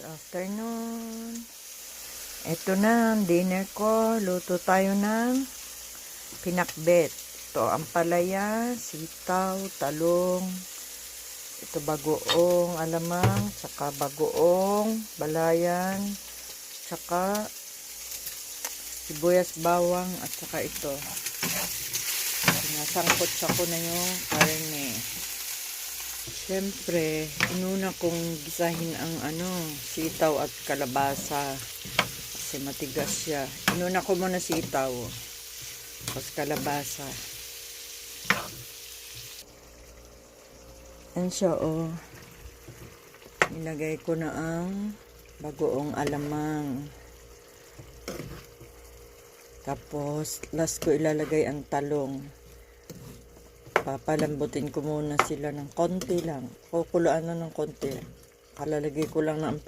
Afternoon. Ito na ang dinner ko. Luto tayo ng pinakbet. Ito ang palaya, sitaw, talong. Ito bagoong alamang, tsaka bagoong balayan, tsaka sibuyas bawang, at tsaka ito. Sinasangkot ko na yung karne. Siyempre, inuna kong gisahin ang sitaw at kalabasa kasi matigas siya. Inuna ko muna sitaw, tapos kalabasa. Yan siya, oh. Nilagay ko na ang bagoong alamang. Tapos, last ko ilalagay ang talong. Papalambutin ko muna sila ng konti lang. Kukuluan na ng konti. Kalalagay ko lang ng